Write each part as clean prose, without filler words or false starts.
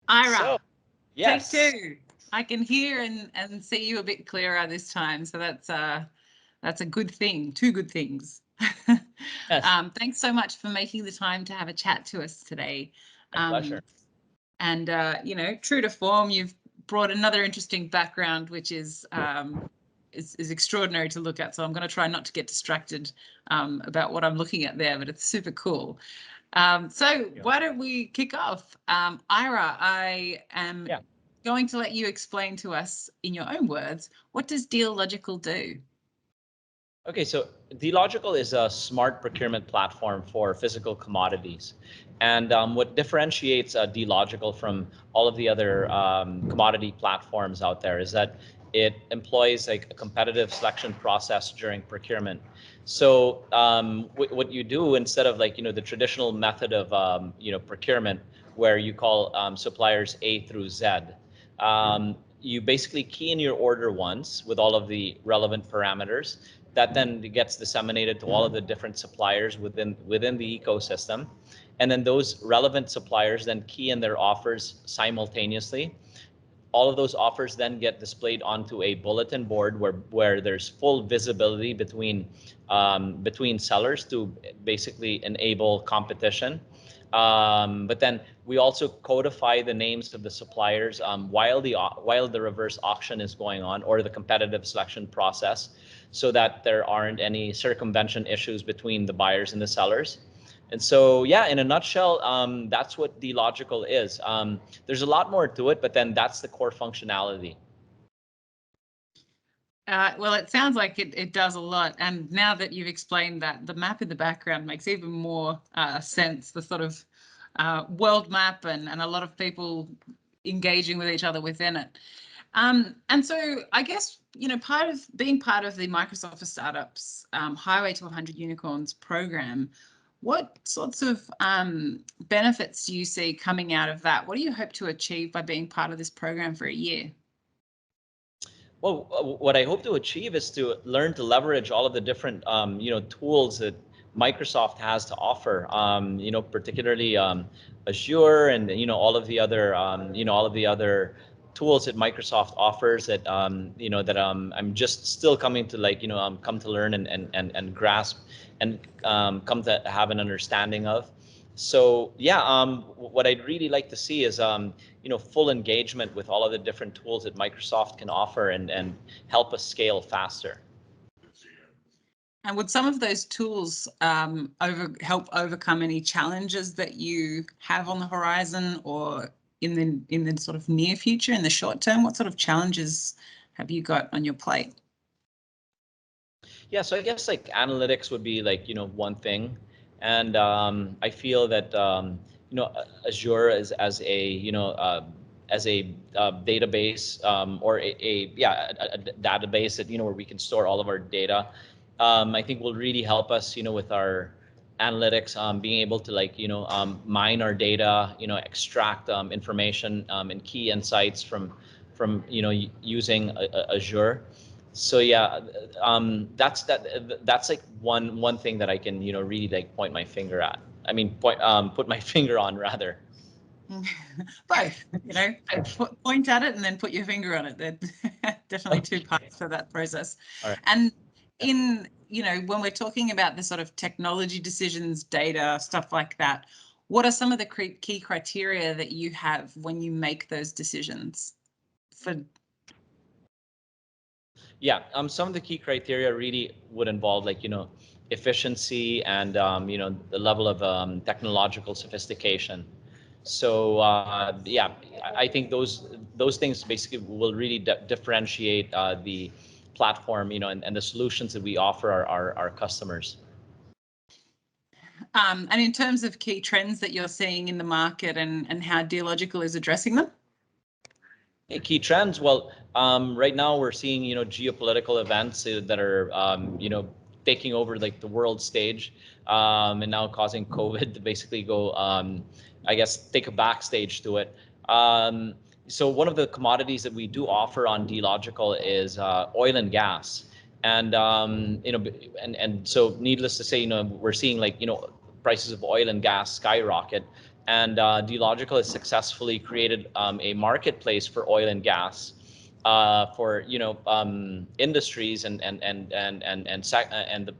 Ira, So, take yes. two. I can hear and see you a bit clearer this time, so that's a good thing. Two good things. Yes, Thanks so much for making the time to have a chat to us today. my pleasure. And true to form, you've brought another interesting background, which is extraordinary to look at. So I'm going to try not to get distracted about what I'm looking at there, but it's super cool. So why don't we kick off? Ira, I am going to let you explain to us in your own words, what does Dealogikal do? Okay, so Dealogikal is a smart procurement platform for physical commodities. And what differentiates Dealogikal from all of the other commodity platforms out there is that it employs like a competitive selection process during procurement. So what you do instead of like, the traditional method of, procurement where you call suppliers A through Z, you basically key in your order once with all of the relevant parameters that then gets disseminated to all of the different suppliers within the ecosystem. And then those relevant suppliers then key in their offers simultaneously. All of those offers then get displayed onto a bulletin board where there's full visibility between sellers to basically enable competition. But then we also codify the names of the suppliers while the reverse auction is going on, or the competitive selection process, so that there aren't any circumvention issues between the buyers and the sellers. And so, yeah, in a nutshell, that's what Dealogikal is. There's a lot more to it, but then that's the core functionality. Well, it sounds like it does a lot. And now that you've explained that, the map in the background makes even more sense, the sort of world map and a lot of people engaging with each other within it. And so I guess, part of the Microsoft for Startups Highway to 100 Unicorns program, what sorts of benefits do you see coming out of that? What do you hope to achieve by being part of this program for a year? Well, what I hope to achieve is to learn to leverage all of the different, tools that Microsoft has to offer. Particularly Azure and all of the other, tools that Microsoft offers that I'm just still coming to come to learn and grasp and come to have an understanding of. So yeah, what I'd really like to see is full engagement with all of the different tools that Microsoft can offer and help us scale faster. And would some of those tools help overcome any challenges that you have on the horizon, or in the sort of near future, in the short term? What sort of challenges have you got on your plate? Yeah, so I guess like analytics would be like one thing, and I feel that Azure is as a database, or a database that where we can store all of our data. I think will really help us with our analytics, being able to mine our data, extract information and key insights from using Azure. So yeah, that's like one thing that I can really like point my finger at. I mean, put my finger on rather. Both, point at it and then put your finger on it. They're definitely two parts to that process. All right. And when we're talking about the sort of technology decisions, data, stuff like that, what are some of the key criteria that you have when you make those decisions? Yeah, some of the key criteria really would involve efficiency and the level of technological sophistication. So yeah, I think those things basically will really differentiate the platform, and the solutions that we offer our customers. And in terms of key trends that you're seeing in the market and how Dealogikal is addressing them? Key trends. Well, right now we're seeing geopolitical events that are taking over like the world stage, and now causing COVID to basically go, I guess, take a backstage to it. So one of the commodities that we do offer on Dealogikal is oil and gas, and and so needless to say, we're seeing prices of oil and gas skyrocket. And Dealogical has successfully created a marketplace for oil and gas for industries and the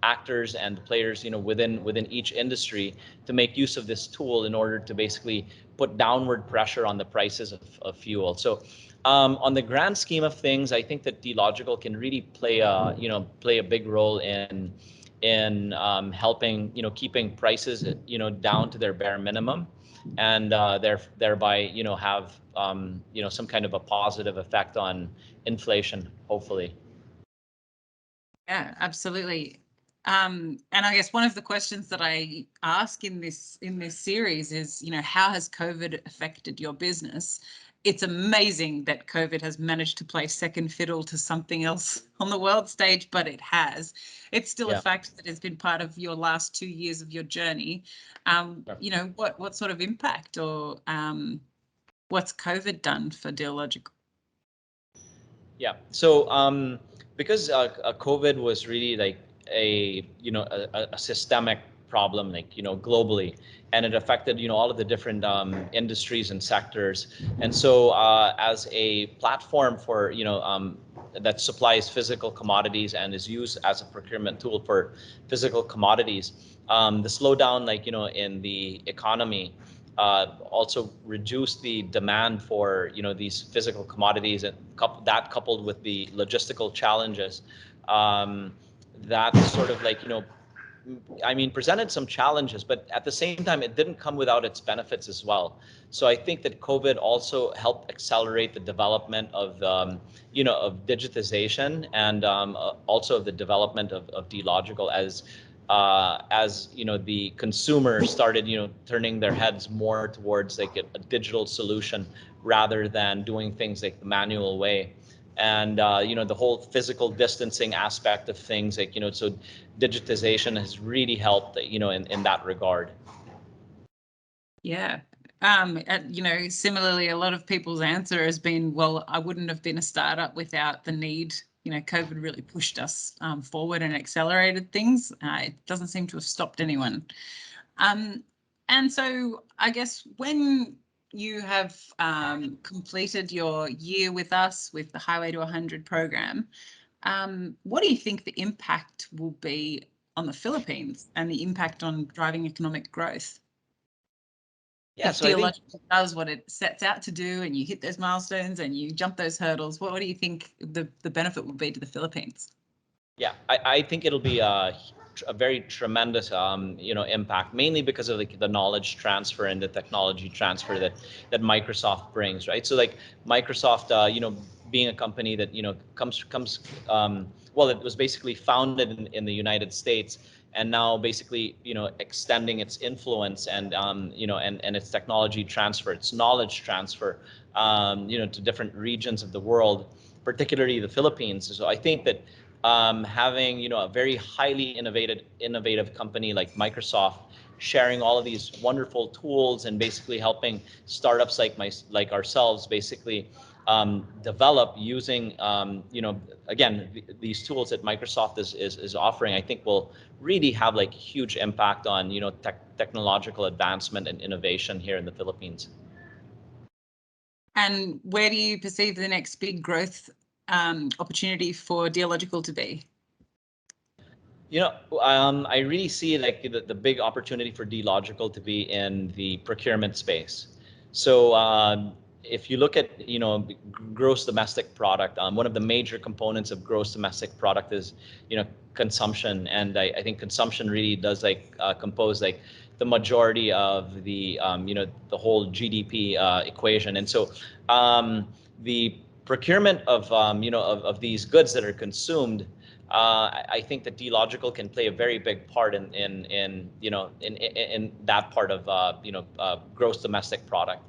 actors and the players within each industry to make use of this tool in order to basically put downward pressure on the prices of fuel. So on the grand scheme of things, I think that Dealogical can really play a big role in helping keeping prices down to their bare minimum, and thereby have some kind of a positive effect on inflation, hopefully. Yeah, absolutely. And I guess one of the questions that I ask in this series is, how has COVID affected your business? It's amazing that COVID has managed to play second fiddle to something else on the world stage, but it has. It's still a fact that has been part of your last 2 years of your journey. What sort of impact or what's COVID done for Dealogical? Yeah. So because COVID was really like a systemic problem, like globally, and it affected all of the different industries and sectors. And so as a platform for that supplies physical commodities and is used as a procurement tool for physical commodities, the slowdown in the economy also reduce the demand for these physical commodities, and that coupled with the logistical challenges, that sort of presented some challenges, but at the same time, it didn't come without its benefits as well. So I think that COVID also helped accelerate the development of of digitization, and also of the development of Dealogical as the consumer started turning their heads more towards like a digital solution rather than doing things like the manual way. And the whole physical distancing aspect of things, so digitization has really helped in that regard. Yeah. Similarly, a lot of people's answer has been, well, I wouldn't have been a startup without the need. COVID really pushed us forward and accelerated things. It doesn't seem to have stopped anyone. And so I guess when you have completed your year with us with the Highway to 100 program, what do you think the impact will be on the Philippines and the impact on driving economic growth? Yeah, If so I think Dealogical does what it sets out to do and you hit those milestones and you jump those hurdles, what do you think the benefit will be to the Philippines? Yeah, I think it'll be a very tremendous impact, mainly because of the knowledge transfer and the technology transfer that Microsoft brings, right? So like Microsoft, being a company that comes well, it was basically founded in the United States, and now basically extending its influence and and its technology transfer, its knowledge transfer to different regions of the world, particularly the Philippines. So I think that having a very highly innovative company like Microsoft sharing all of these wonderful tools and basically helping startups like ourselves basically develop using again these tools that Microsoft is offering, I think will really have like huge impact on technological advancement and innovation here in the Philippines. And where do you perceive the next big growth opportunity for Dealogical to be? I really see like the big opportunity for Dealogical to be in the procurement space. So if you look at gross domestic product, one of the major components of gross domestic product is consumption, and I think consumption really does compose like the majority of the the whole GDP equation. And so the procurement of of these goods that are consumed, I think that Dealogical can play a very big part in that part of gross domestic product.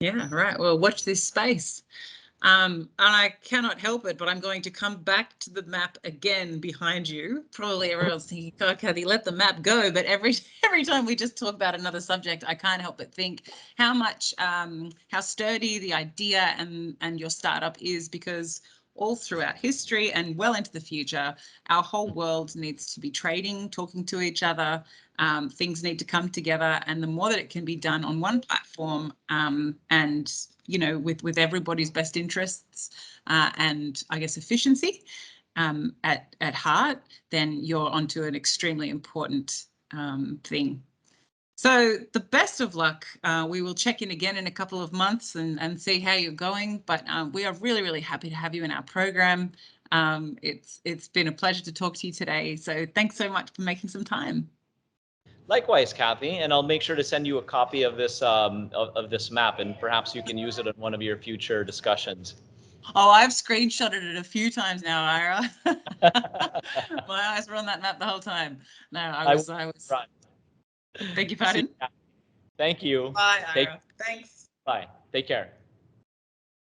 Yeah, right. Well, watch this space. And I cannot help it, but I'm going to come back to the map again behind you. Probably everyone's thinking, "God, Cathy, let the map go." But every time we just talk about another subject, I can't help but think how much, how sturdy the idea and your startup is, because all throughout history and well into the future. Our whole world needs to be trading, talking to each other. Things need to come together, and the more that it can be done on one platform, and with everybody's best interests and I guess efficiency at heart, then you're onto an extremely important thing. So the best of luck. We will check in again in a couple of months and see how you're going. But we are really, really happy to have you in our program. It's been a pleasure to talk to you today. So thanks so much for making some time. Likewise, Cathy, and I'll make sure to send you a copy of this of this map, and perhaps you can use it in one of your future discussions. Oh, I've screenshotted it a few times now, Ira. My eyes were on that map the whole time. No, I was. Right. Beg your pardon? Thank you. Bye, Ira. Thanks. Bye. Take care.